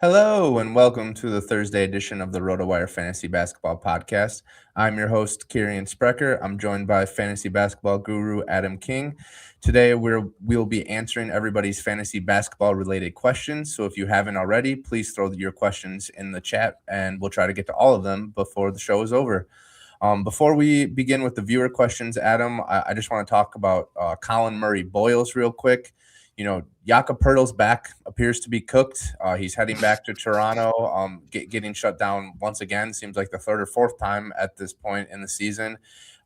Hello and welcome to the Thursday edition of the RotoWire Fantasy Basketball Podcast. I'm your host, Kieran Sprecher. I'm joined by fantasy basketball guru Adam King. Today we'll be answering everybody's fantasy basketball related questions. So if you haven't already, please throw your questions in the chat and we'll try to get to all of them before the show is over. Before we begin with the viewer questions, Adam, I just want to talk about Collin Murray-Boyles real quick. Jakob Poeltl's back, appears to be cooked. He's heading back to Toronto, getting shut down once again. Seems like the third or fourth time at this point in the season.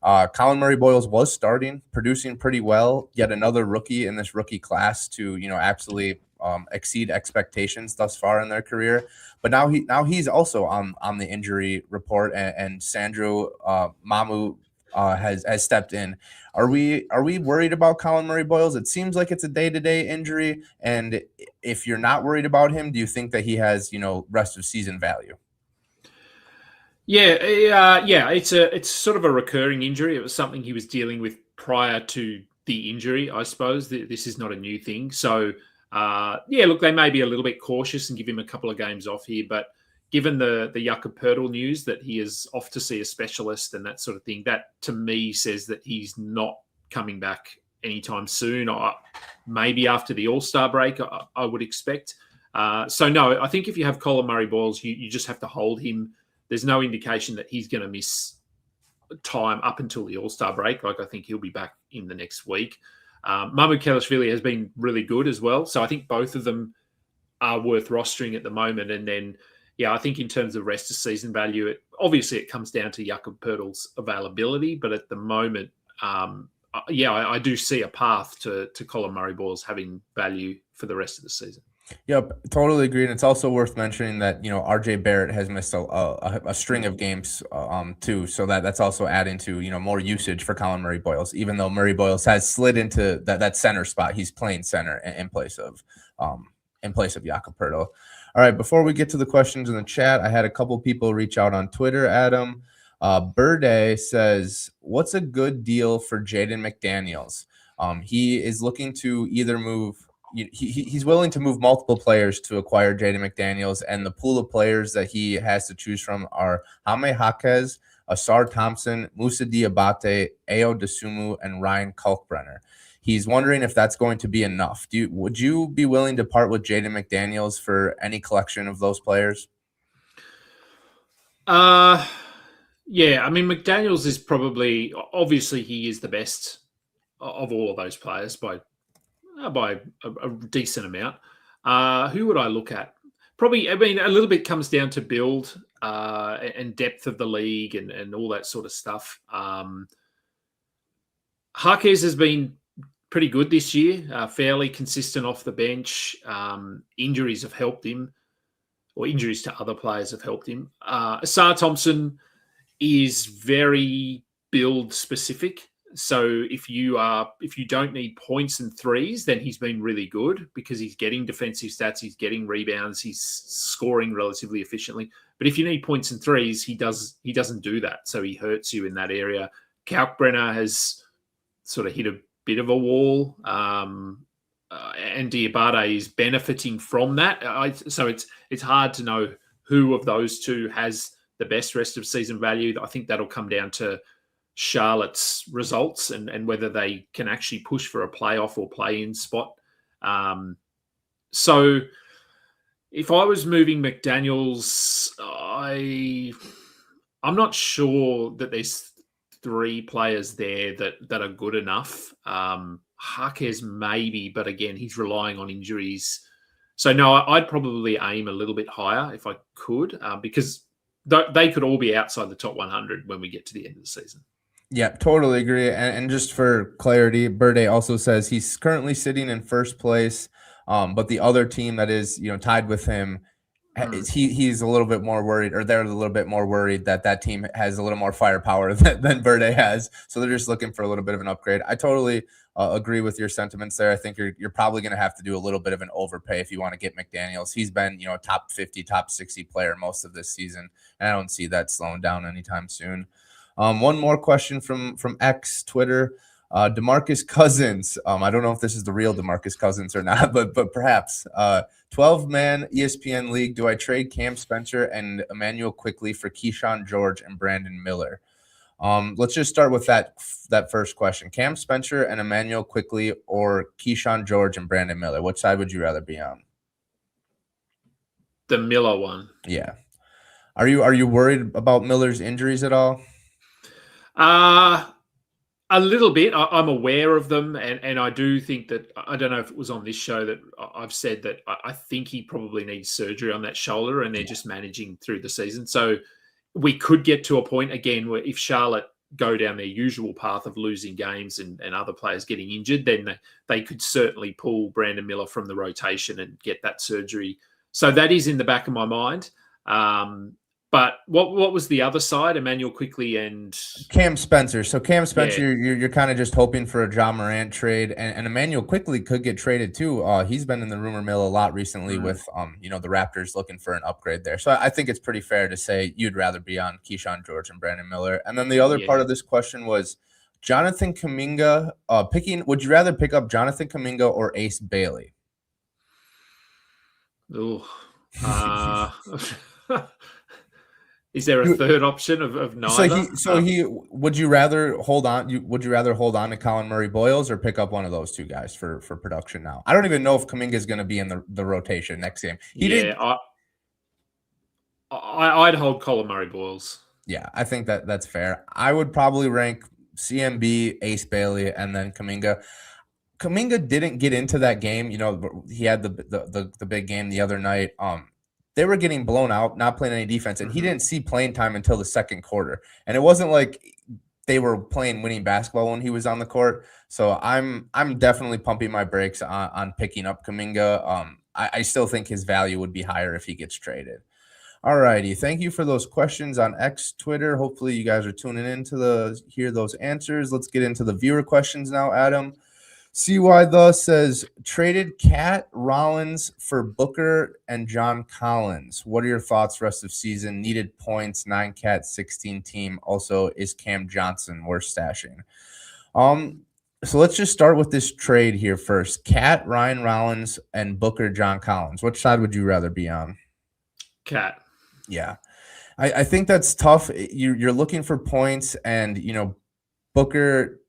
Collin Murray-Boyles was starting, producing pretty well. Yet another rookie in this rookie class to absolutely exceed expectations thus far in their career. But now he's also on the injury report, and Sandro Mamu has stepped in. Are we worried about Collin Murray-Boyles? It seems like it's a day-to-day injury, and if you're not worried about him, do you think that he has rest of season value? Yeah. It's sort of a recurring injury. It was something he was dealing with prior to the injury, I suppose. This is not a new thing. So, look, they may be a little bit cautious and give him a couple of games off here, but given the Jakob Poeltl news that he is off to see a specialist and that sort of thing, that to me says that he's not coming back anytime soon, or maybe after the All-Star break, I would expect. No, I think if you have Collin Murray-Boyles, you just have to hold him. There's no indication that he's going to miss time up until the All-Star break. Like, I think he'll be back in the next week. Mamu Kelishvili has been really good as well. So I think both of them are worth rostering at the moment. And then, I think in terms of rest of season value, it comes down to Jakob Poeltl's availability. But at the moment, I do see a path to Collin Murray-Boyles having value for the rest of the season. Yep, totally agree. And it's also worth mentioning that, RJ Barrett has missed a string of games too. So that's also adding to, more usage for Collin Murray-Boyles, even though Murray-Boyles has slid into that center spot. He's playing center in place of Jakob Poeltl. All right, before we get to the questions in the chat, I had a couple people reach out on Twitter, Adam. Birday says, what's a good deal for Jaden McDaniels? He is looking to either move he's willing to move multiple players to acquire Jaden McDaniels, and the pool of players that he has to choose from are Jaime Jaquez, Asar Thompson, Moussa Diabate, Ayo Dosunmu, and Ryan Kalkbrenner. He's wondering if that's going to be enough. Would you be willing to part with Jaden McDaniels for any collection of those players? I mean, McDaniels is probably, obviously he is the best of all of those players by a decent amount. Who would I look at? Probably, I mean, a little bit comes down to build and depth of the league and all that sort of stuff. Jaquez has been pretty good this year, fairly consistent off the bench. Injuries have helped him, or injuries to other players have helped him. Asar Thompson is very build specific. So if you don't need points and threes, then he's been really good because he's getting defensive stats, he's getting rebounds, he's scoring relatively efficiently. But if you need points and threes, he doesn't do that. So he hurts you in that area. Kalkbrenner has sort of hit a bit of a wall, and Diabate is benefiting from that. So it's hard to know who of those two has the best rest of season value. I think that'll come down to Charlotte's results and whether they can actually push for a playoff or play-in spot. So if I was moving McDaniels, I'm not sure that there's three players there that are good enough. Jaquez maybe, but again, he's relying on injuries. So no, I'd probably aim a little bit higher if I could, because they could all be outside the top 100 when we get to the end of the season. Yeah, totally agree. And just for clarity, Birday also says he's currently sitting in first place, but the other team that is tied with him, he's a little bit more worried, or they're a little bit more worried that team has a little more firepower than Birday has. So they're just looking for a little bit of an upgrade. I totally agree with your sentiments there. I think you're probably going to have to do a little bit of an overpay if you want to get McDaniels. He's been top 50, top 60 player most of this season, and I don't see that slowing down anytime soon. One more question from X Twitter. DeMarcus Cousins. I don't know if this is the real DeMarcus Cousins or not, but perhaps. 12-man ESPN league. Do I trade Cam Spencer and Emmanuel Quickley for Kyshawn George and Brandon Miller? Let's just start with that first question. Cam Spencer and Emmanuel Quickley or Kyshawn George and Brandon Miller? Which side would you rather be on? The Miller one. Yeah. Are you worried about Miller's injuries at all? A little bit. I'm aware of them, and I do think that, I don't know if it was on this show that I've said that I think he probably needs surgery on that shoulder, and they're just managing through the season. So we could get to a point again where if Charlotte go down their usual path of losing games and other players getting injured, then they could certainly pull Brandon Miller from the rotation and get that surgery. So that is in the back of my mind. But what was the other side? Emmanuel Quickley and Cam Spencer. So Cam Spencer, yeah. you're kind of just hoping for a John Morant trade, and Emmanuel Quickley could get traded too. He's been in the rumor mill a lot recently with the Raptors looking for an upgrade there. So I think it's pretty fair to say you'd rather be on Kyshawn George and Brandon Miller. And then the other part of this question was Jonathan Kuminga. Would you rather pick up Jonathan Kuminga or Ace Bailey? Oh. Is there a third option of neither? Would you rather hold on? Would you rather hold on to Collin Murray-Boyles or pick up one of those two guys for production now? I don't even know if Kuminga is going to be in the rotation next game. I'd hold Collin Murray-Boyles. Yeah, I think that's fair. I would probably rank CMB, Ace Bailey, and then Kuminga. Kuminga didn't get into that game. He had the big game the other night. They were getting blown out, not playing any defense, and he didn't see playing time until the second quarter. And it wasn't like they were playing winning basketball when he was on the court. So I'm definitely pumping my brakes on picking up Kuminga. I still think his value would be higher if he gets traded. All righty. Thank you for those questions on X, Twitter. Hopefully you guys are tuning in to hear those answers. Let's get into the viewer questions now, Adam. CY thus says, traded Cat Rollins for Booker and John Collins. What are your thoughts rest of season? Needed points, 9 Cat, 16 team. Also, is Cam Johnson worth stashing? So let's just start with this trade here first. Cat, Ryan Rollins, and Booker, John Collins. Which side would you rather be on? Cat. Yeah. I think that's tough. You're looking for points, and, Booker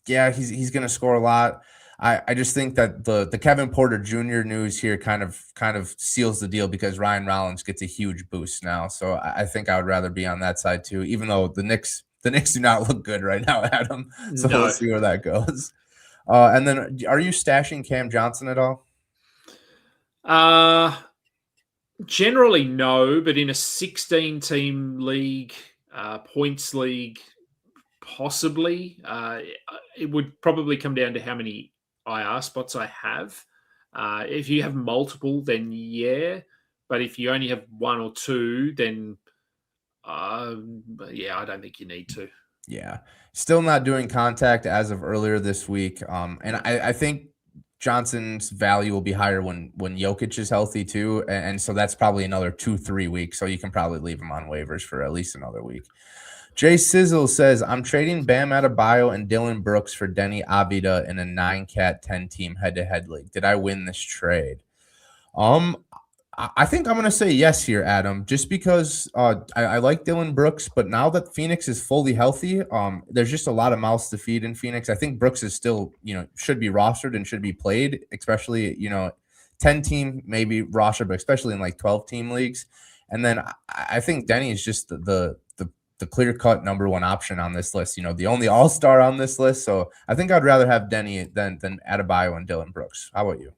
yeah, he's going to score a lot. I just think that the Kevin Porter Jr. news here kind of seals the deal because Ryan Rollins gets a huge boost now. So I think I would rather be on that side too, even though the Knicks do not look good right now, Adam. So Let's see where that goes. And then, are you stashing Cam Johnson at all? Generally, no. But in a 16-team league, points league, possibly. It would probably come down to how many IR spots I have. If you have multiple, then yeah. But if you only have one or two, then I don't think you need to. Yeah. Still not doing contact as of earlier this week. And I think Johnson's value will be higher when Jokic is healthy too. And so that's probably another 2-3 weeks. So you can probably leave him on waivers for at least another week. Jay Sizzle says, I'm trading Bam Adebayo and Dylan Brooks for Denny Avdija in a 9-cat 10-team head-to-head league. Did I win this trade? I think I'm going to say yes here, Adam, just because I like Dylan Brooks, but now that Phoenix is fully healthy, there's just a lot of mouths to feed in Phoenix. I think Brooks is still, should be rostered and should be played, especially, 10-team maybe rostered, but especially in like 12-team leagues. And then I think Denny is just the clear-cut number one option on this list, the only all-star on this list. So I think I'd rather have Denny than Adebayo and Dylan Brooks. How about you?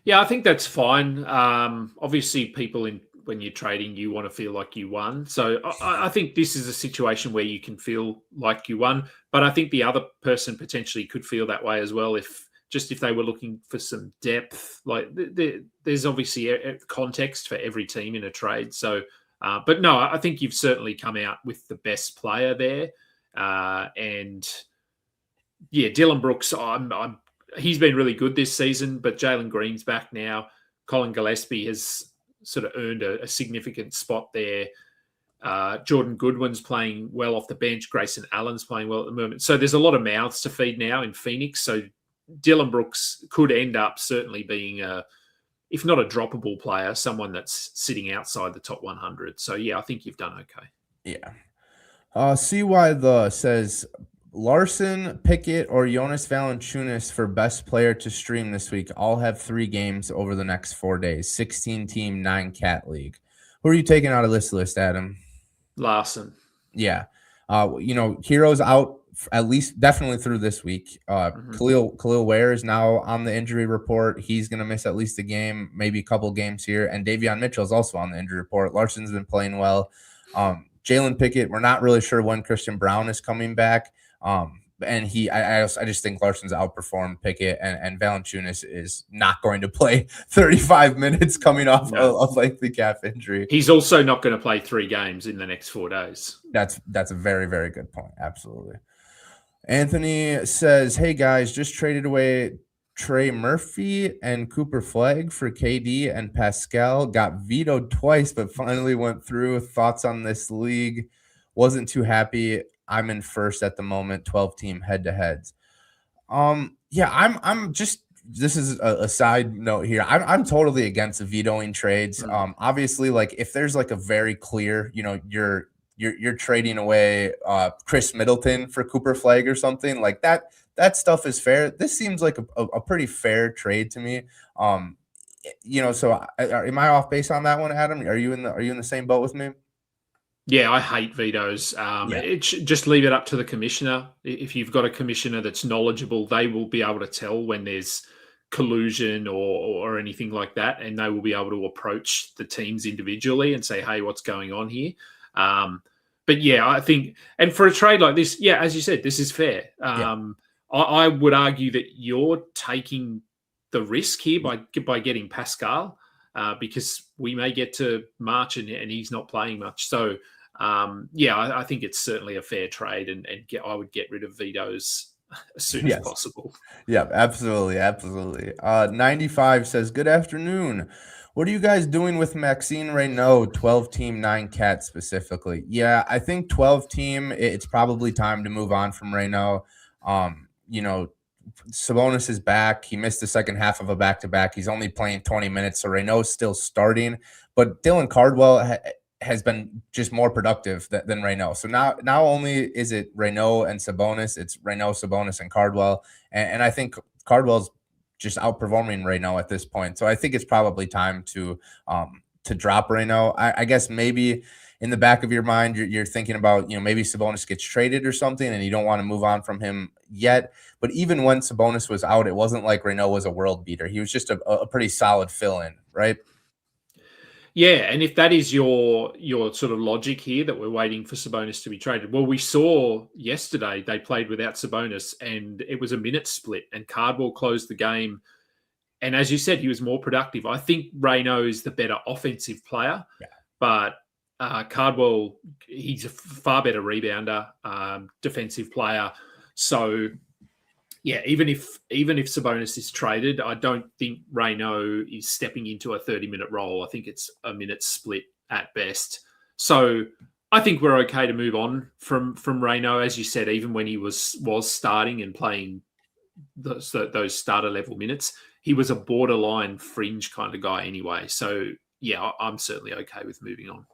Yeah, I think that's fine. Obviously, people when you're trading, you want to feel like you won. So I think this is a situation where you can feel like you won. But I think the other person potentially could feel that way as well if they were looking for some depth. Like there's obviously a context for every team in a trade. So, but no, I think you've certainly come out with the best player there. And yeah, Dylan Brooks, he's been really good this season, but Jalen Green's back now. Colin Gillespie has sort of earned a significant spot there. Jordan Goodwin's playing well off the bench. Grayson Allen's playing well at the moment. So there's a lot of mouths to feed now in Phoenix. So Dylan Brooks could end up certainly being if not a droppable player, someone that's sitting outside the top 100. So, yeah, I think you've done okay. Yeah. CY says Larsson, Pickett, or Jonas Valanciunas for best player to stream this week. All have 3 games over the next 4 days. 16-team, 9-cat league. Who are you taking out of this list, Adam? Larsson. Yeah. Hero's out at least definitely through this week. Khalil Ware is now on the injury report. He's going to miss at least a game, maybe a couple games here. And Davion Mitchell is also on the injury report. Larsson's been playing well. Jalen Pickett, we're not really sure when Christian Brown is coming back. And I just think Larsson's outperformed Pickett, and Valanciunas is not going to play 35 minutes coming off of like the calf injury. He's also not going to play 3 games in the next 4 days. That's a very, very good point. Absolutely. Anthony says, hey guys, just traded away Trey Murphy and Cooper Flagg for KD and Pascal. Got vetoed twice, but finally went through. Thoughts on this league? Wasn't too happy. I'm in first at the moment, 12-team head-to-heads. I'm just, this is a side note here. I'm totally against vetoing trades. Obviously, like if there's like a very clear, you're trading away Chris Middleton for Cooper Flagg or something like that. That stuff is fair. This seems like a pretty fair trade to me. So am I off base on that one, Adam? Are you in the same boat with me? Yeah, I hate vetoes. Just leave it up to the commissioner. If you've got a commissioner that's knowledgeable, they will be able to tell when there's collusion or anything like that, and they will be able to approach the teams individually and say, hey, what's going on here? But yeah, I think, and for a trade like this, yeah, as you said, this is fair. I would argue that you're taking the risk here by getting Pascal, because we may get to March and he's not playing much. So, I think it's certainly a fair trade, and I would get rid of vetoes as soon as possible. Yeah, absolutely. 95 says, good afternoon. What are you guys doing with Maxime Raynaud, 12-team, 9-cat specifically? Yeah, I think 12-team, it's probably time to move on from Raynaud. Sabonis is back. He missed the second half of a back-to-back. He's only playing 20 minutes, so Raynaud's still starting. But Dylan Cardwell has been just more productive than Raynaud. So now only is it Raynaud and Sabonis, it's Raynaud, Sabonis, and Cardwell. And I think Cardwell's just outperforming Raynaud at this point. So I think it's probably time to drop Raynaud. I guess maybe in the back of your mind, you're thinking about, maybe Sabonis gets traded or something and you don't want to move on from him yet. But even when Sabonis was out, it wasn't like Raynaud was a world beater. He was just a pretty solid fill-in, right? Yeah, and if that is your sort of logic here, that we're waiting for Sabonis to be traded, well, we saw yesterday they played without Sabonis, and it was a minute split, and Cardwell closed the game. And as you said, he was more productive. I think Raynaud is the better offensive player, but Cardwell, he's a far better rebounder, defensive player. So, yeah, even if Sabonis is traded, I don't think Raynaud is stepping into a 30-minute role. I think it's a minute split at best. So I think we're okay to move on from Raynaud, as you said. Even when he was starting and playing those starter level minutes, he was a borderline fringe kind of guy anyway. So yeah, I'm certainly okay with moving on.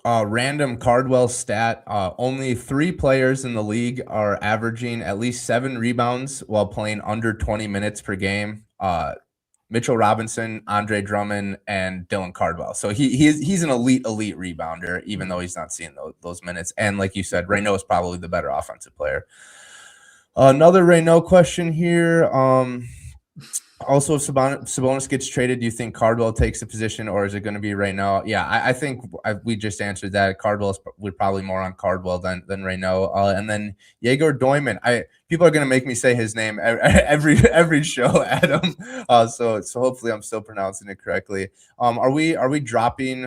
Random Cardwell stat, only 3 players in the league are averaging at least 7 rebounds while playing under 20 minutes per game. Mitchell Robinson, Andre Drummond, and Dylan Cardwell. So he's an elite rebounder, even though he's not seeing those minutes. And like you said, Raynaud is probably the better offensive player. Another Raynaud question here. Also, if Sabonis gets traded, do you think Cardwell takes a position, or is it going to be Raynaud? Yeah, I think we just answered that. We're probably more on Cardwell than Raynaud. And then Egor Demin. People are going to make me say his name every show, Adam. So hopefully I'm still pronouncing it correctly. Are we dropping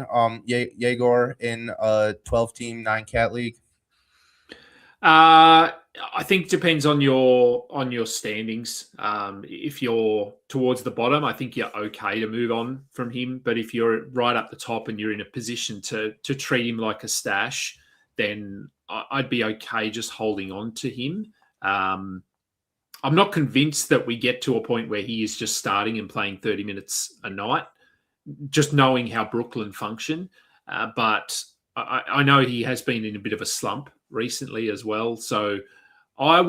Egor in a 12-team 9-cat league? I think depends on your standings. If you're towards the bottom, I think you're okay to move on from him. But if you're right up the top and you're in a position to treat him like a stash, then I'd be okay just holding on to him. I'm not convinced that we get to a point where he is just starting and playing 30 minutes a night, just knowing how Brooklyn function. But I know he has been in a bit of a slump recently as well. So I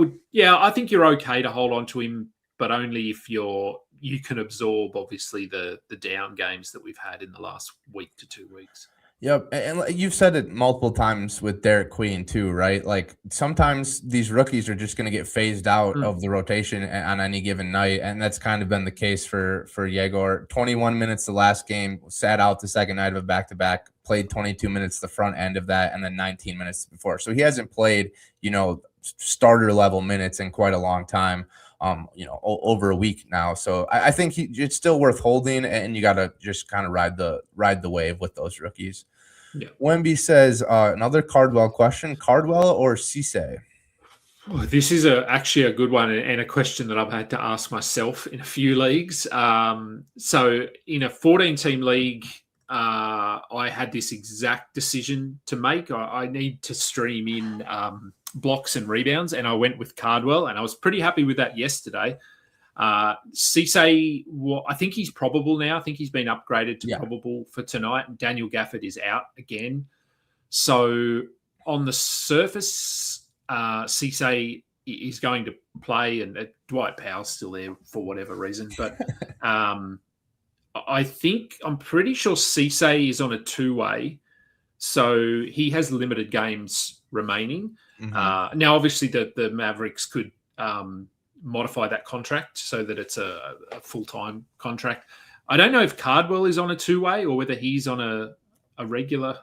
think you're okay to hold on to him, but only if you can absorb, obviously, the down games that we've had in the last week to 2 weeks. Yep, and you've said it multiple times with Derek Queen too, right? Like sometimes these rookies are just going to get phased out of the rotation on any given night, and that's kind of been the case for Egor. 21 minutes the last game, sat out the second night of a back-to-back, played 22 minutes the front end of that, and then 19 minutes before. So he hasn't played, starter level minutes in quite a long time. Over a week now. So I think it's still worth holding, and you got to just kind of ride the wave with those rookies. Yeah. Wemby says, another Cardwell question, Cardwell or Cisse? Oh, this is actually a good one, and a question that I've had to ask myself in a few leagues. So in a 14-team league, I had this exact decision to make. I need to stream in blocks and rebounds, and I went with Cardwell, and I was pretty happy with that yesterday. Cisse, I think he's probable now. I think he's been upgraded to probable for tonight. Daniel Gafford is out again. So on the surface, Cisse is going to play, and Dwight Powell's still there for whatever reason. But I'm pretty sure Cisse is on a two-way, so he has limited games remaining. Mm-hmm. Now, obviously, the Mavericks could modify that contract so that it's a full-time contract. I don't know if Cardwell is on a two-way or whether he's on a regular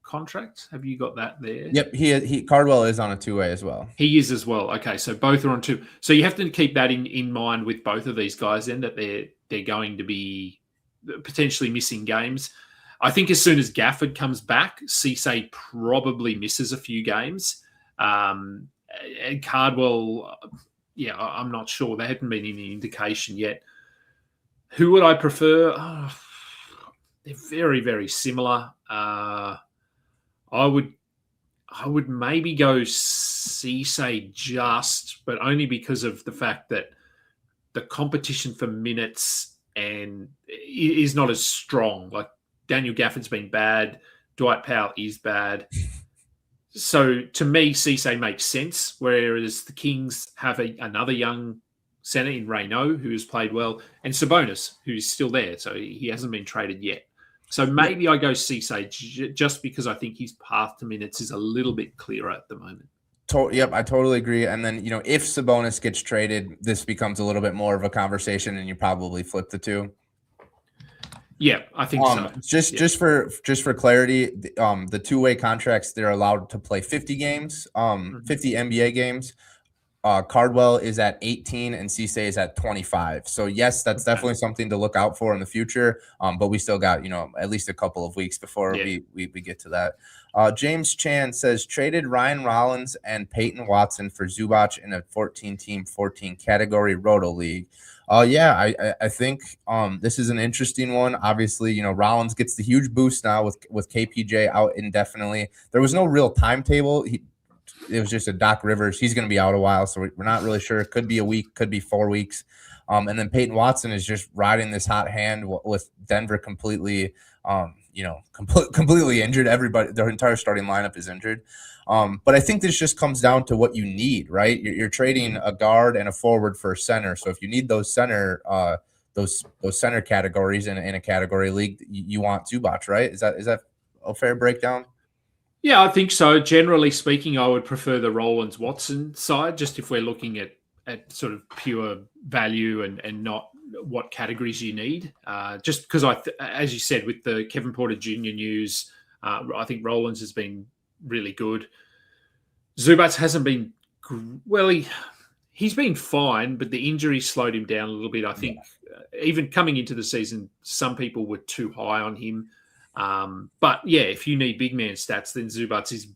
contract. Have you got that there? Yep, Cardwell is on a two-way as well. He is as well. Okay, so both are on two. So you have to keep that in mind with both of these guys then, that they're going to be potentially missing games. I think as soon as Gafford comes back, Cisse probably misses a few games. And Cardwell, I'm not sure. There hadn't been any indication yet. Who would I prefer? They're very, very similar. I would maybe go Cisse but only because of the fact that the competition for minutes and is not as strong. Like Daniel Gafford's been bad. Dwight Powell is bad. So to me, Cisse makes sense, whereas the Kings have another young center in Raynaud who has played well, and Sabonis, who's still there. So he hasn't been traded yet. So maybe I go Cisse just because I think his path to minutes is a little bit clearer at the moment. Yep, I totally agree. And then, if Sabonis gets traded, this becomes a little bit more of a conversation, and you probably flip the two. Yeah, I think so. Just for clarity, the two-way contracts, they're allowed to play 50 games, 50 NBA games. Cardwell is at 18 and Cisse is at 25. So yes, that's definitely something to look out for in the future. But we still got, at least a couple of weeks before we get to that. James Chan says traded Ryan Rollins and Peyton Watson for Zubac in a 14-team, 14 category Roto League. I think this is an interesting one. Obviously, Rollins gets the huge boost now with KPJ out indefinitely. There was no real timetable. It was just a Doc Rivers. He's going to be out a while, so we're not really sure. It could be a week, could be 4 weeks. And then Peyton Watson is just riding this hot hand with Denver completely, completely injured. Everybody, their entire starting lineup is injured. But I think this just comes down to what you need, right? You're trading a guard and a forward for a center. So if you need those center, those center categories in a category league, you want Zubac, right? Is that a fair breakdown? Yeah, I think so. Generally speaking, I would prefer the Rollins Watson side, just if we're looking at sort of pure value and not what categories you need. Just because as you said, with the Kevin Porter Jr. news, I think Rollins has been really good. Zubac hasn't been he's been fine, but the injury slowed him down a little bit. I think even coming into the season, some people were too high on him. But if you need big man stats, then Zubac is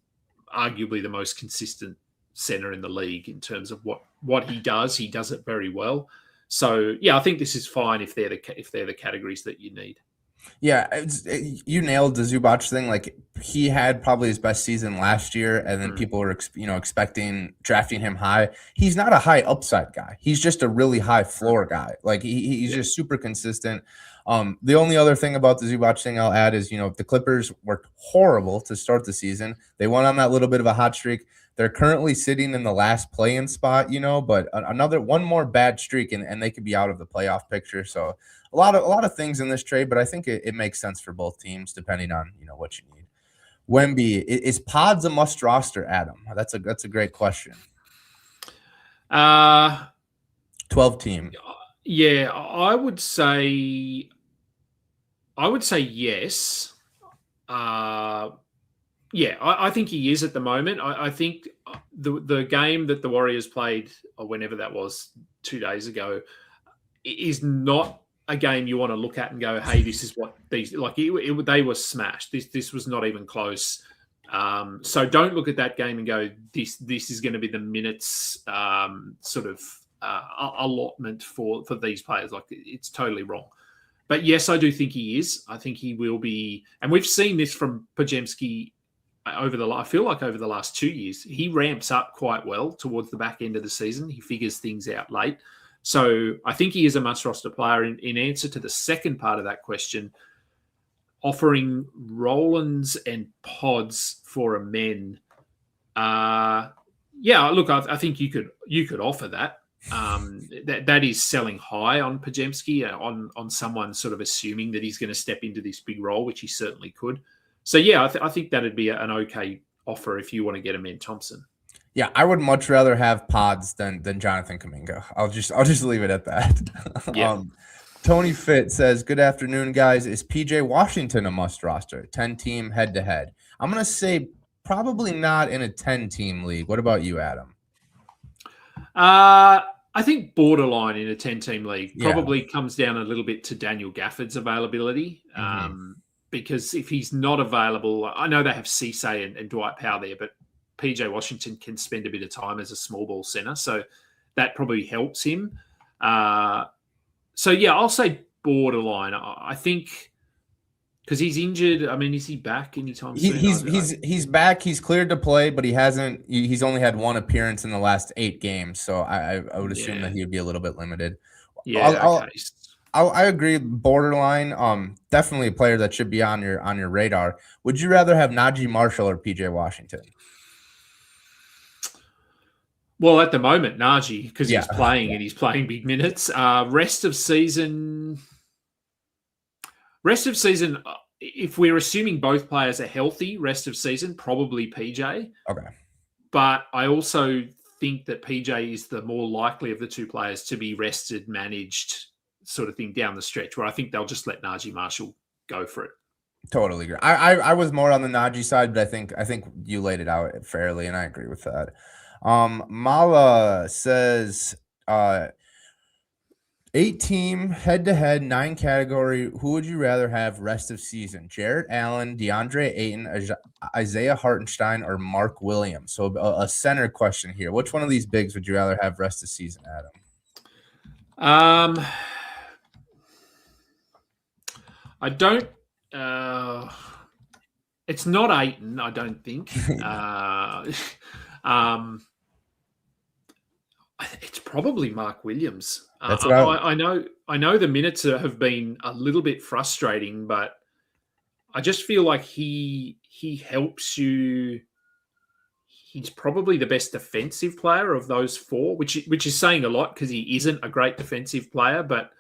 arguably the most consistent center in the league in terms of what he does. He does it very well. So yeah, I think this is fine if they're the categories that you need. Yeah, you nailed the Zubac thing. Like, he had probably his best season last year, and then people were expecting drafting him high. He's not a high upside guy. He's just a really high floor guy. Like, he's just super consistent. The only other thing about the Zubac thing I'll add is, the Clippers were horrible to start the season. They went on that little bit of a hot streak. They're currently sitting in the last play-in spot, but one more bad streak and they could be out of the playoff picture. So a lot of things in this trade, but I think it makes sense for both teams depending on what you need. Wemby, is Pods a must roster, Adam? That's a great question. 12 team. Yeah, I would say yes. Yeah, I think he is at the moment. I think the game that the Warriors played, or whenever that was, 2 days ago, is not a game you want to look at and go, hey, this is what these like. They were smashed. This was not even close. So don't look at that game and go, this is going to be the minutes allotment for these players. Like, it's totally wrong. But yes, I do think he is. I think he will be, and we've seen this from Podziemski over the last 2 years. He ramps up quite well towards the back end of the season. He figures things out late. So I think he is a must roster player. In answer to the second part of that question, offering Rollins and Pods for a men. Look, I think you could offer that. That is selling high on Podziemski, on someone sort of assuming that he's going to step into this big role, which he certainly could. So yeah, I think that'd be an okay offer if you want to get a Man Thompson. Yeah, I would much rather have Pods than Jonathan Kuminga. I'll just leave it at that. Yeah. Tony Fitt says, "Good afternoon, guys. Is PJ Washington a must roster? 10-team head to head." I'm gonna say probably not in a 10-team league. What about you, Adam? I think borderline in a 10-team league. Probably comes down a little bit to Daniel Gafford's availability. Because if he's not available, I know they have Cisse and Dwight Powell there, but PJ Washington can spend a bit of time as a small ball center, so that probably helps him. So yeah, I'll say borderline. I think because he's injured. I mean, is he back anytime soon? He's back. He's cleared to play, but he hasn't. He's only had one appearance in the last 8 games, so I would assume that he would be a little bit limited. Yeah, I agree. Borderline. Definitely a player that should be on your radar. Would you rather have Naji Marshall or PJ Washington? Well, at the moment, Naji, because he's playing and he's playing big minutes. Rest of season, if we're assuming both players are healthy, rest of season, probably PJ. Okay. But I also think that PJ is the more likely of the two players to be rested, managed sort of thing down the stretch, where I think they'll just let Naji Marshall go for it. Totally agree. I was more on the Naji side, but I think you laid it out fairly, and I agree with that. Mala says 8-team head-to-head, 9 category. Who would you rather have rest of season? Jarrett Allen, DeAndre Ayton, Isaiah Hartenstein, or Mark Williams? So a center question here. Which one of these bigs would you rather have rest of season, Adam? I don't. It's not Ayton, I don't think. It's probably Mark Williams. That's what I know the minutes have been a little bit frustrating, but I just feel like he helps you. He's probably the best defensive player of those 4, which is saying a lot because he isn't a great defensive player. But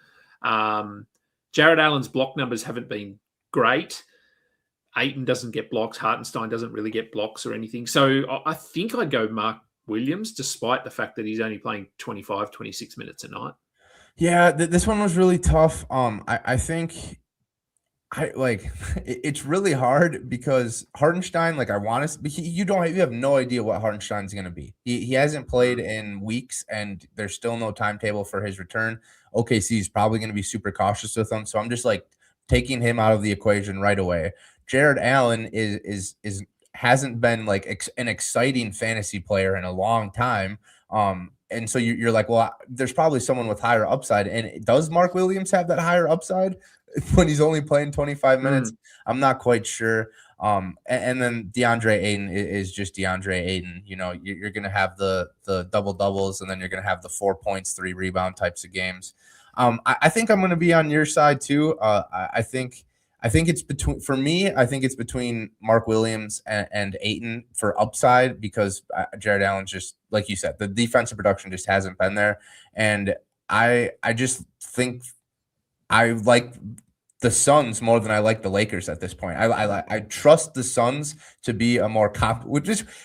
Jarrett Allen's block numbers haven't been great. Ayton doesn't get blocks. Hartenstein doesn't really get blocks or anything. So I think I'd go Mark Williams, despite the fact that he's only playing 25, 26 minutes a night. Yeah, this one was really tough. I think it's really hard because Hartenstein, like, I want to. You have no idea what Hartenstein's going to be. He hasn't played in weeks, and there's still no timetable for his return. OKC is probably going to be super cautious with him, so I'm just like taking him out of the equation right away. Jarrett Allen hasn't been like an exciting fantasy player in a long time. And so you're like, well, there's probably someone with higher upside. And does Mark Williams have that higher upside when he's only playing 25 minutes? I'm not quite sure. And then DeAndre Ayton is just DeAndre Ayton. You know, you're going to have the double doubles, and then you're going to have the 4 points, 3 rebound types of games. I think I'm going to be on your side too. I think it's between, for me, I think it's between Mark Williams and Ayton for upside, because Jarrett Allen, just like you said, the defensive production just hasn't been there. And I just think I like the Suns more than I like the Lakers at this point. I trust the Suns to be a more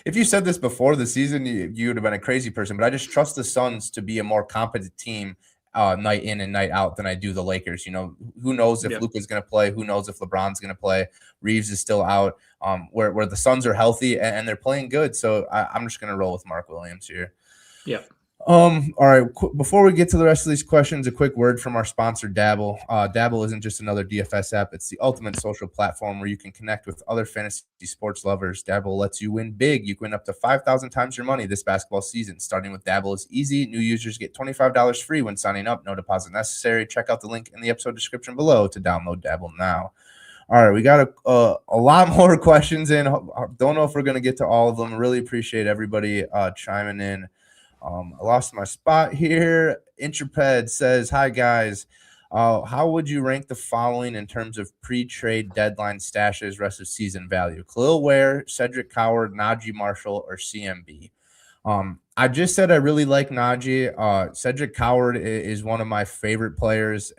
if you said this before the season, you would have been a crazy person, but I just trust the Suns to be a more competent team night in and night out than I do the Lakers. You know, who knows if Luka's going to play? Who knows if LeBron's going to play? Reeves is still out. Where the Suns are healthy and they're playing good. So I'm just going to roll with Mark Williams here. Yeah. All right. Before we get to the rest of these questions, a quick word from our sponsor, Dabble. Dabble isn't just another DFS app. It's the ultimate social platform where you can connect with other fantasy sports lovers. Dabble lets you win big. You can win up to 5,000 times your money this basketball season. Starting with Dabble is easy. New users get $25 free when signing up. No deposit necessary. Check out the link in the episode description below to download Dabble now. All right, we got a lot more questions in. Don't know if we're going to get to all of them. Really appreciate everybody chiming in. I lost my spot here. Intrepid says, hi, guys. How would you rank the following in terms of pre-trade deadline stashes versus season value? Khalil Ware, Cedric Coward, Naji Marshall, or CMB? I just said I really like Naji. Cedric Coward is one of my favorite players,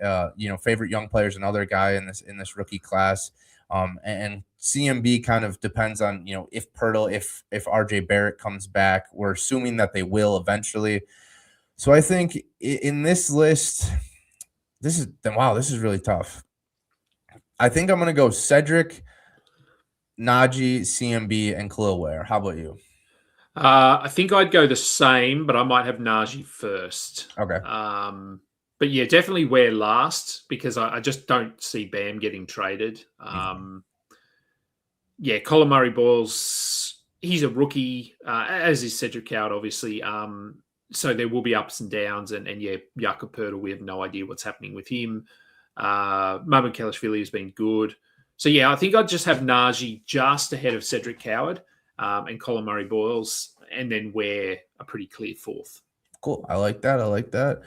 favorite young players, another guy in this rookie class. And CMB kind of depends on, if Pirtle, if RJ Barrett comes back. We're assuming that they will eventually. So I think in this list, this is really tough. I think I'm going to go Cedric, Naji, CMB, and Khalil Ware. How about you? I think I'd go the same, but I might have Naji first. Okay. But yeah, definitely Ware last, because I just don't see Bam getting traded. Yeah, Collin Murray-Boyles, he's a rookie, as is Cedric Coward, obviously. So there will be ups and downs. And yeah, Jakob Poeltl, we have no idea what's happening with him. Mamadou Kelishvili has been good. So yeah, I think I'd just have Naji just ahead of Cedric Coward and Collin Murray-Boyles, and then Ware a pretty clear fourth. Cool. I like that.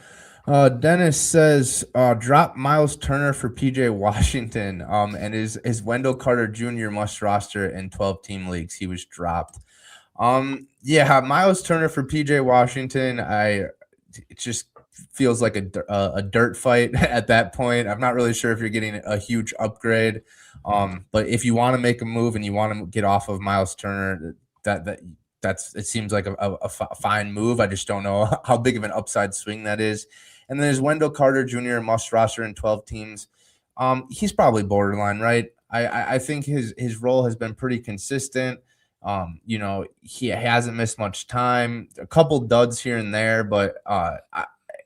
Dennis says, drop Myles Turner for PJ Washington. And is Wendell Carter Jr. must roster in 12-team leagues. He was dropped. Yeah, Myles Turner for PJ Washington. It just feels like a dirt fight at that point. I'm not really sure if you're getting a huge upgrade. But if you want to make a move and you want to get off of Myles Turner, it seems like a fine move. I just don't know how big of an upside swing that is. And then there's Wendell Carter Jr. must roster in 12 teams. He's probably borderline, right? I think his role has been pretty consistent. He hasn't missed much time, a couple duds here and there, but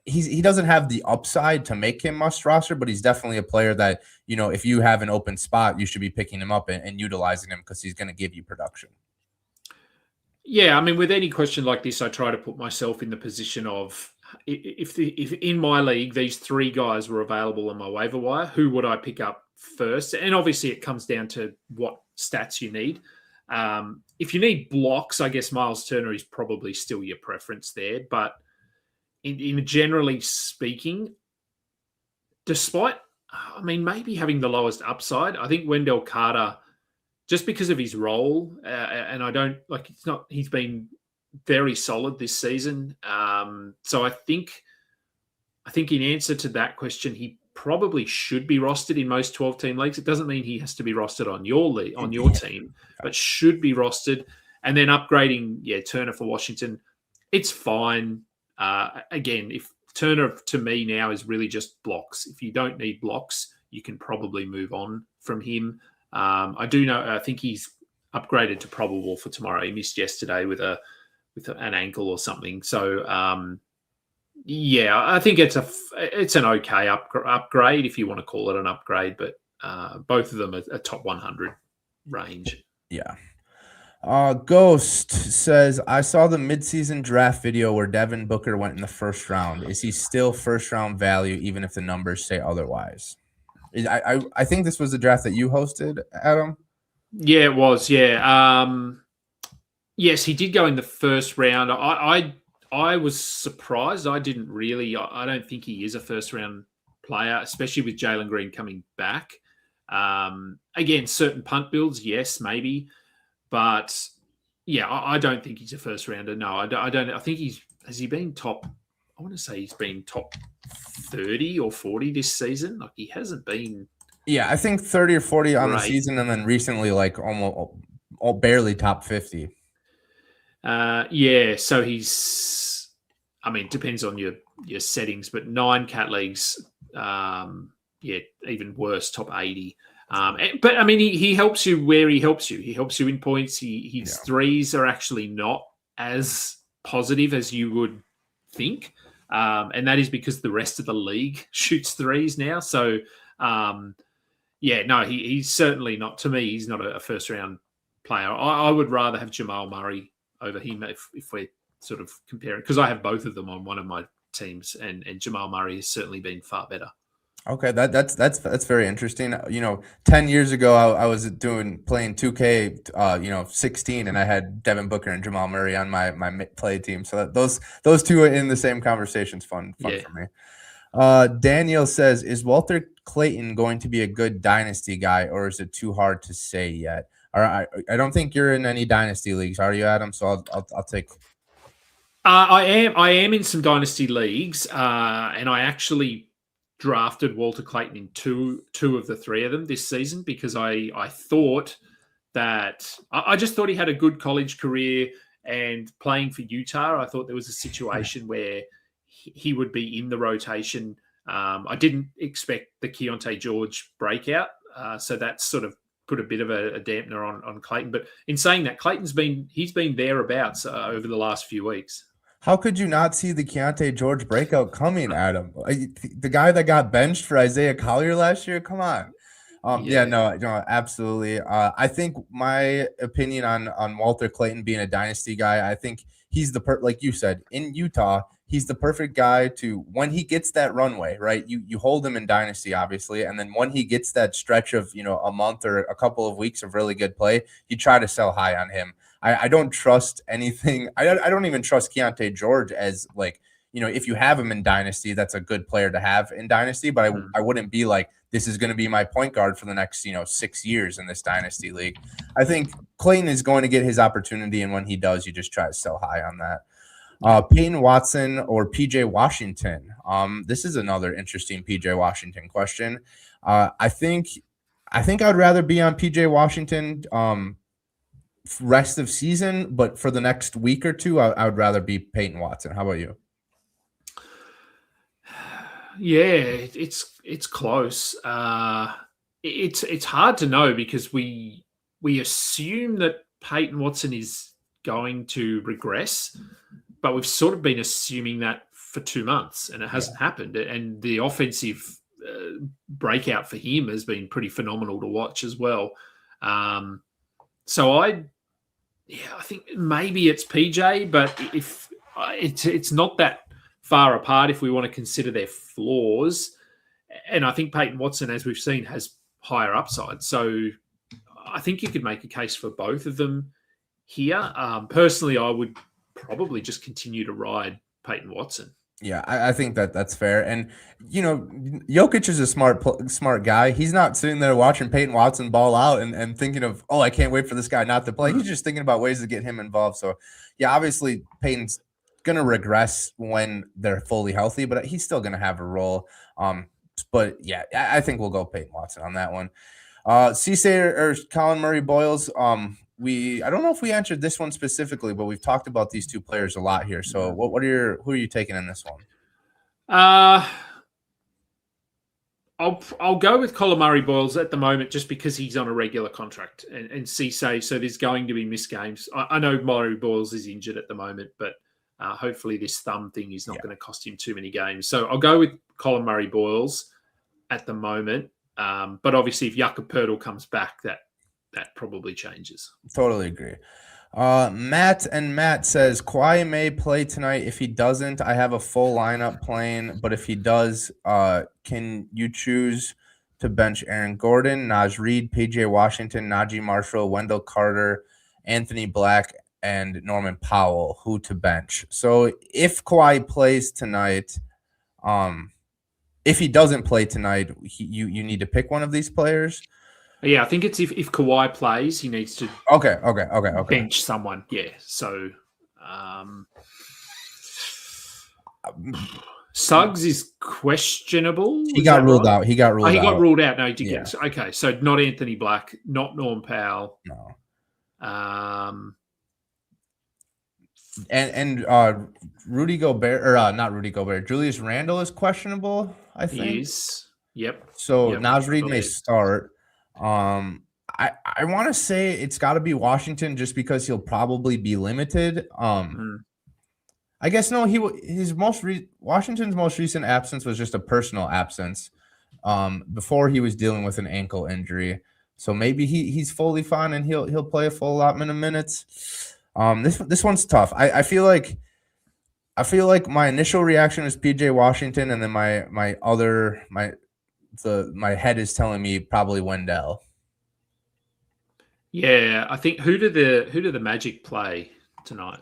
he doesn't have the upside to make him must roster, but he's definitely a player that, if you have an open spot, you should be picking him up and utilizing him, because he's going to give you production. Yeah, I mean, with any question like this, I try to put myself in the position of, if in my league these three guys were available on my waiver wire, who would I pick up first? And obviously it comes down to what stats you need. If you need blocks, I guess Myles Turner is probably still your preference there. But in generally speaking, despite, maybe having the lowest upside, I think Wendell Carter, just because of his role, and he's been very solid this season. So I think in answer to that question, he probably should be rostered in most 12-team leagues. It doesn't mean he has to be rostered on your team, but should be rostered. And then upgrading, Turner for Washington, it's fine. Again, if Turner to me now is really just blocks. If you don't need blocks, you can probably move on from him. I think he's upgraded to probable for tomorrow. He missed yesterday with an ankle or something. So, I think it's an okay upgrade, if you want to call it an upgrade, but both of them are top 100 range. Yeah. Ghost says, I saw the midseason draft video where Devin Booker went in the first round. Is he still first round value, even if the numbers say otherwise? I think this was the draft that you hosted, Adam. Yeah, it was. Yeah. Yes, he did go in the first round. I was surprised. I didn't really. I don't think he is a first round player, especially with Jalen Green coming back. Again, certain punt builds, yes, maybe, but yeah, I don't think he's a first rounder. No, I don't. I think has he been top? I want to say he's been top 30 or 40 this season. Like he hasn't been. Yeah, I think 30 or 40 on the Great. season, and then recently like almost barely top 50. Yeah, so he's. I mean, depends on your settings, but 9 cat leagues. Yeah, even worse, top 80. But I mean, he helps you where he helps you. He helps you in points. His threes are actually not as positive as you would think, and that is because the rest of the league shoots threes now. So, yeah, no, he's certainly not. To me, he's not a first round player. I would rather have Jamal Murray over him if we're sort of comparing, because I have both of them on one of my teams, and Jamal Murray has certainly been far better. Okay, that's very interesting. 10 years ago, I was playing 2K, 16, and I had Devin Booker and Jamal Murray on my play team. So those two are in the same conversation's fun for me. Daniel says, is Walter Clayton going to be a good dynasty guy, or is it too hard to say yet? I don't think you're in any dynasty leagues, are you, Adam? So I'll take. I am in some dynasty leagues, and I actually drafted Walter Clayton in two of the three of them this season because I thought that I just thought he had a good college career, and playing for Utah, I thought there was a situation where he would be in the rotation. I didn't expect the Keontae George breakout, so that's sort of put a bit of a dampener on Clayton. But in saying that, he's been thereabouts over the last few weeks. How could you not see the Keontae George breakout coming, Adam? The guy that got benched for Isaiah Collier last year? Come on. No, absolutely. I think my opinion on Walter Clayton being a dynasty guy, I think he's like you said, in Utah, he's the perfect guy to, when he gets that runway, right? You hold him in dynasty, obviously, and then when he gets that stretch of, a month or a couple of weeks of really good play, you try to sell high on him. I don't trust anything. I don't even trust Keontae George as like, if you have him in dynasty, that's a good player to have in dynasty, but I wouldn't be like, this is going to be my point guard for the next, 6 years in this dynasty league. I think Clayton is going to get his opportunity, and when he does, you just try to sell high on that. Peyton Watson or PJ Washington. This is another interesting PJ Washington question. I think I'd rather be on PJ Washington rest of season, but for the next week or two, I would rather be Peyton Watson. How about you? Yeah, it's close. It's hard to know because we assume that Peyton Watson is going to regress, but we've sort of been assuming that for 2 months, and it hasn't happened. And the offensive breakout for him has been pretty phenomenal to watch as well. So I think maybe it's PJ, but if it's not that far apart if we want to consider their flaws. And I think Peyton Watson, as we've seen, has higher upside. So I think you could make a case for both of them here. Personally, I would probably just continue to ride Peyton Watson. Yeah, I think that's fair. And, Jokic is a smart guy. He's not sitting there watching Peyton Watson ball out and thinking of, I can't wait for this guy not to play. He's just thinking about ways to get him involved. So, yeah, obviously Peyton's going to regress when they're fully healthy, but he's still going to have a role. But, yeah, I think we'll go Peyton Watson on that one. Cisse or Collin Murray-Boyles, I don't know if we answered this one specifically, but we've talked about these two players a lot here. So who are you taking in this one? I'll go with Collin Murray-Boyles at the moment just because he's on a regular contract and Cisse, so there's going to be missed games. I know Murray-Boyles is injured at the moment, but hopefully this thumb thing is not going to cost him too many games. So I'll go with Collin Murray-Boyles at the moment. But obviously if Jakob Poeltl comes back, that probably changes. Totally agree. Matt says Kawhi may play tonight. If he doesn't, I have a full lineup playing. But if he does, can you choose to bench Aaron Gordon, Naj Reid, PJ Washington, Najee Marshall, Wendell Carter, Anthony Black, and Norman Powell? Who to bench? So if Kawhi plays tonight, if he doesn't play tonight, you need to pick one of these players. Yeah, I think it's if Kawhi plays, he needs to Okay. bench someone. Yeah, so Suggs is questionable. He got ruled out. He got ruled out. He got ruled out. No, he did get. Okay, so not Anthony Black, not Norm Powell. No. And Rudy Gobert, or not Rudy Gobert, Julius Randle is questionable, I think. He is. Yep. So Naj Reid may start. I want to say it's got to be Washington just because he'll probably be limited. I guess no. Washington's most recent absence was just a personal absence. Before he was dealing with an ankle injury, so maybe he's fully fine and he'll play a full allotment of minutes. This one's tough. I feel like my initial reaction is PJ Washington, and then my head is telling me probably Wendell. Yeah, I think who do the Magic play tonight?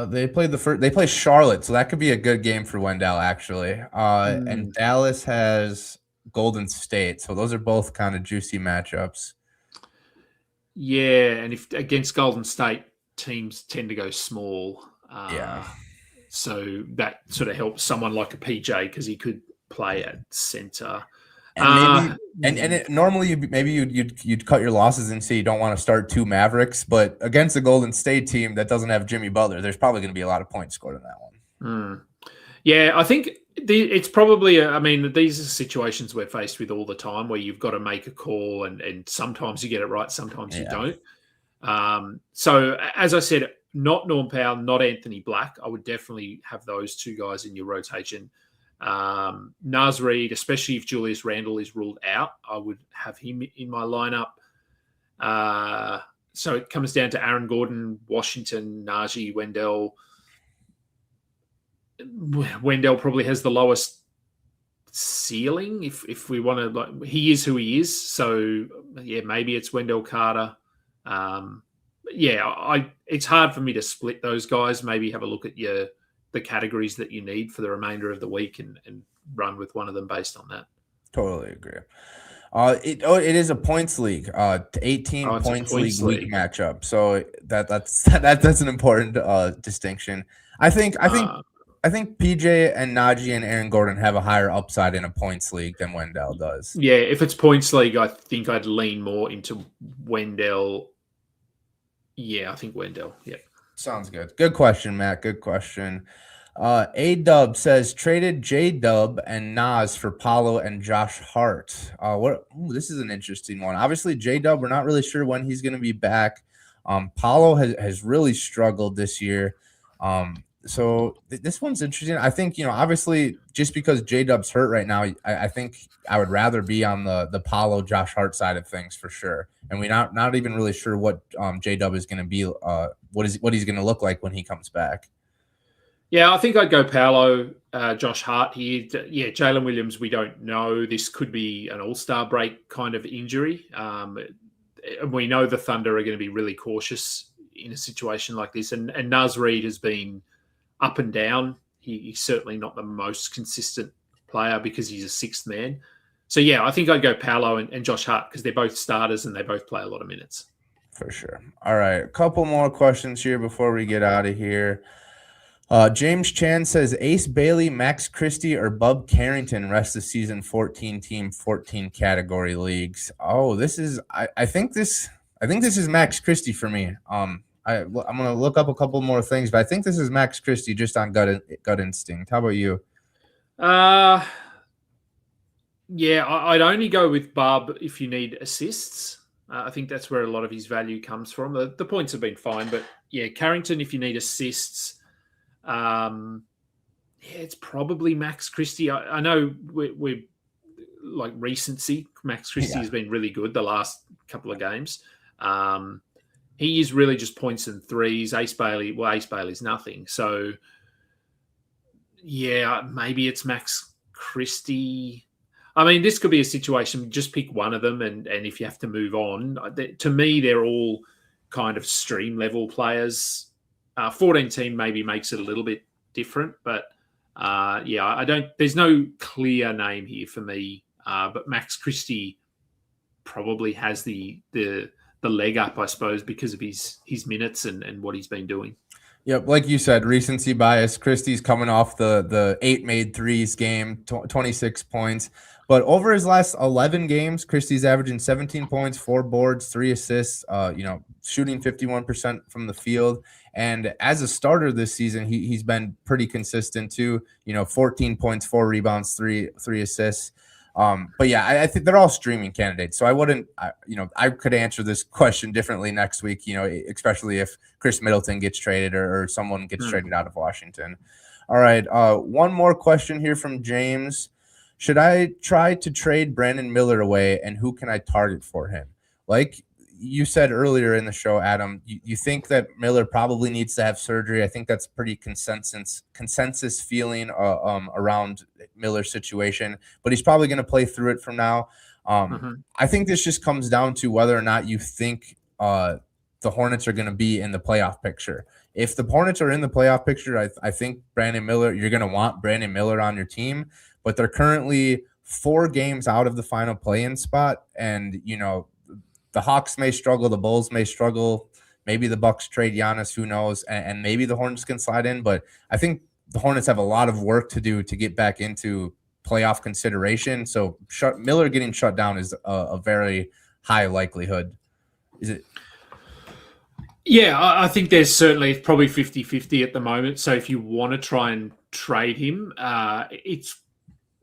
They play Charlotte, so that could be a good game for Wendell actually. And Dallas has Golden State, so those are both kind of juicy matchups. Yeah, and if against Golden State, teams tend to go small. So that sort of helps someone like a PJ because he could play at center. And normally you'd cut your losses and say you don't want to start two Mavericks, but against the Golden State team that doesn't have Jimmy Butler, there's probably going to be a lot of points scored in that one. Yeah, I think it's probably. These are situations we're faced with all the time where you've got to make a call, and sometimes you get it right, sometimes you don't. So as I said, not Norm Powell, not Anthony Black. I would definitely have those two guys in your rotation. Naz Reid, especially if Julius Randle is ruled out, I would have him in my lineup. So it comes down to Aaron Gordon, Washington, Najee, Wendell. Wendell probably has the lowest ceiling if we want to, he is who he is. So yeah, maybe it's Wendell Carter. It's hard for me to split those guys. Maybe have a look at the categories that you need for the remainder of the week and run with one of them based on that. Totally agree. It is a points league, 18 points league matchup. So that's an important distinction. I think PJ and Naji and Aaron Gordon have a higher upside in a points league than Wendell does. Yeah, if it's points league, I think I'd lean more into Wendell. Yeah, I think Wendell. Yeah. Sounds good. Good question, Matt. Good question. A-Dub says, traded J-Dub and Nas for Paolo and Josh Hart. This is an interesting one. Obviously, J-Dub, we're not really sure when he's going to be back. Paolo has really struggled this year. So this one's interesting. I think, obviously, just because J-Dub's hurt right now, I think I would rather be on the Paolo Josh Hart side of things for sure. And we're not even really sure what J-Dub is going to be, what he's going to look like when he comes back. Yeah, I think I'd go Paolo, Josh Hart here. Yeah, Jalen Williams, we don't know. This could be an all-star break kind of injury. We know the Thunder are going to be really cautious in a situation like this. And Naz Reid has been up and down. He's certainly not the most consistent player because he's a sixth man. So, yeah, I think I'd go Paolo and Josh Hart because they're both starters and they both play a lot of minutes. For sure. All right, a couple more questions here before we get out of here. James Chan says Ace Bailey, Max Christie, or Bub Carrington rest of season 14 team 14 category leagues. Oh, I think this is Max Christie for me. I'm gonna look up a couple more things, but I think this is Max Christie just on gut instinct. How about you? Yeah, I'd only go with Bub if you need assists. I think that's where a lot of his value comes from. The points have been fine, but yeah, Carrington if you need assists. It's probably Max Christie. I know we're like recency. Max Christie has been really good the last couple of games. he is really just points and threes. Ace Bailey's nothing. So, yeah, maybe it's Max Christie. I mean, this could be a situation, just pick one of them, and if you have to move on. To me, they're all kind of stream level players. 14 team maybe makes it a little bit different, but I don't. There's no clear name here for me, but Max Christie probably has the leg up, I suppose, because of his minutes and what he's been doing. Yep, like you said, recency bias. Christie's coming off the 8 made threes game, 26 points. But over his last 11 games, Christie's averaging 17 points, 4 boards, 3 assists, shooting 51% from the field. And as a starter this season, he's been pretty consistent too. 14 points, 4 rebounds, 3 assists. But yeah, I think they're all streaming candidates. So I wouldn't, I could answer this question differently next week, especially if Chris Middleton gets traded or someone gets traded out of Washington. All right. One more question here from James. Should I try to trade Brandon Miller away, and who can I target for him? Like you said earlier in the show, Adam, you think that Miller probably needs to have surgery. I think that's pretty consensus feeling around Miller's situation, but he's probably going to play through it from now. I think this just comes down to whether or not you think the Hornets are going to be in the playoff picture. If the Hornets are in the playoff picture, I think Brandon Miller, you're going to want Brandon Miller on your team, but they're currently 4 games out of the final play-in spot, and the Hawks may struggle, the Bulls may struggle, maybe the Bucks trade Giannis, who knows, and maybe the Hornets can slide in, but I think the Hornets have a lot of work to do to get back into playoff consideration. So Miller getting shut down is a very high likelihood. Is it? Yeah, I think there's certainly probably 50-50 at the moment. So if you want to try and trade him, it's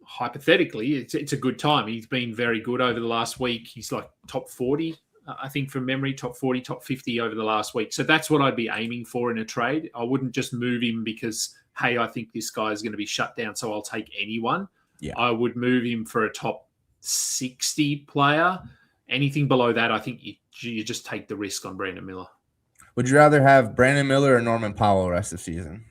hypothetically, it's a good time. He's been very good over the last week. He's like top 40, I think from memory, top 40, top 50 over the last week. So that's what I'd be aiming for in a trade. I wouldn't just move him because, hey, I think this guy is going to be shut down, so I'll take anyone. Yeah. I would move him for a top 60 player. Anything below that, I think you just take the risk on Brandon Miller. Would you rather have Brandon Miller or Norman Powell the rest of the season?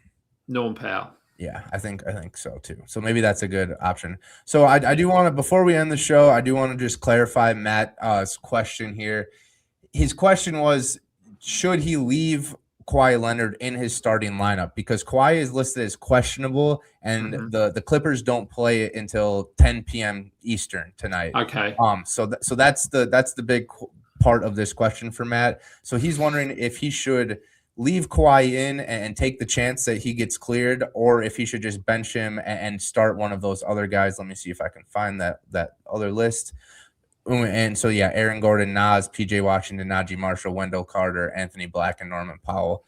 Norman Powell. Yeah, I think so too. So maybe that's a good option. So I do want to, before we end the show, I do want to just clarify Matt's question here. His question was, should he leave Kawhi Leonard in his starting lineup? Because Kawhi is listed as questionable, and the Clippers don't play until 10 p.m. Eastern tonight. Okay. So that's the big part of this question for Matt. So he's wondering if he should leave Kawhi in and take the chance that he gets cleared, or if he should just bench him and start one of those other guys. Let me see if I can find that other list. And so, yeah, Aaron Gordon, Nas, PJ Washington, Naji Marshall, Wendell Carter, Anthony Black, and Norman Powell.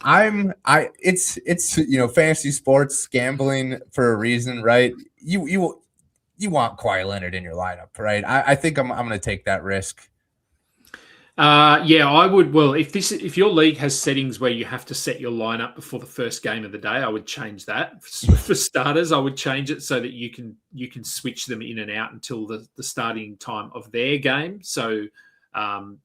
It's fantasy sports gambling for a reason, right? You want Kawhi Leonard in your lineup, right? I think I'm going to take that risk. Yeah, I would. Well, if your league has settings where you have to set your lineup before the first game of the day, I would change that. For starters, I would change it so that you can switch them in and out until the starting time of their game. So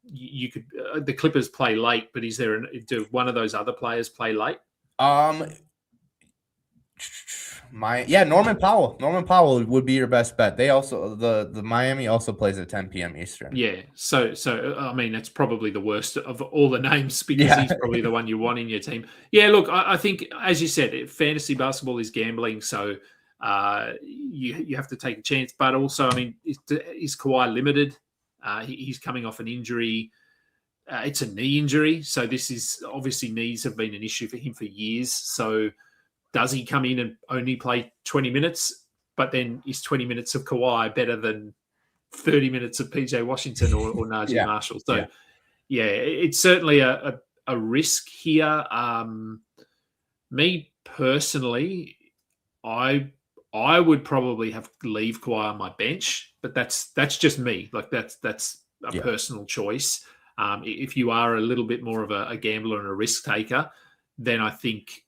you could the Clippers play late, but do one of those other players play late? Norman Powell. Norman Powell would be your best bet. They also the Miami also plays at 10 p.m. Eastern. Yeah. So I mean, that's probably the worst of all the names because he's probably the one you want in your team. Yeah. Look, I think as you said, fantasy basketball is gambling, so you have to take a chance. But also, I mean, is Kawhi limited? He's coming off an injury. It's a knee injury, so this is obviously knees have been an issue for him for years. So does he come in and only play 20 minutes, but then is 20 minutes of Kawhi better than 30 minutes of PJ Washington or Naji Marshall? So, it's certainly a risk here. Me personally, I would probably leave Kawhi on my bench, but that's just me. Like that's a personal choice. If you are a little bit more of a gambler and a risk taker, then I think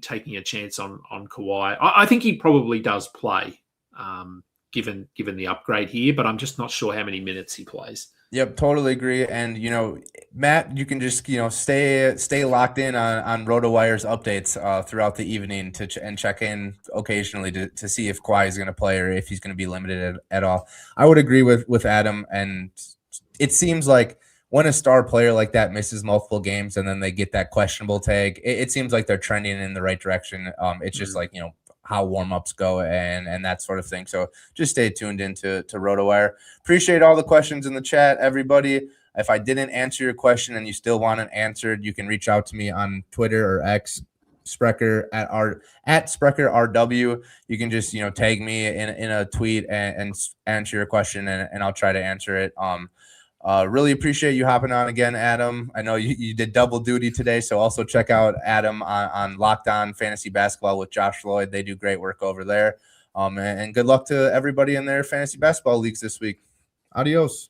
taking a chance on Kawhi, I think he probably does play, given the upgrade here, but I'm just not sure how many minutes he plays. Yep, totally agree. And Matt, you can just stay locked in on RotoWire's updates throughout the evening and check in occasionally to see if Kawhi is going to play or if he's going to be limited at all. I would agree with Adam, and it seems like when a star player like that misses multiple games and then they get that questionable tag, it seems like they're trending in the right direction. It's just like how warm-ups go and that sort of thing. So just stay tuned into RotoWire. Appreciate all the questions in the chat, everybody. If I didn't answer your question and you still want it answered, you can reach out to me on Twitter or X, Sprecher at Sprecher RW. You can just tag me in a tweet and answer your question, and I'll try to answer it. Really appreciate you hopping on again, Adam. I know you did double duty today, so also check out Adam on Locked On Fantasy Basketball with Josh Lloyd. They do great work over there. And good luck to everybody in their fantasy basketball leagues this week. Adios.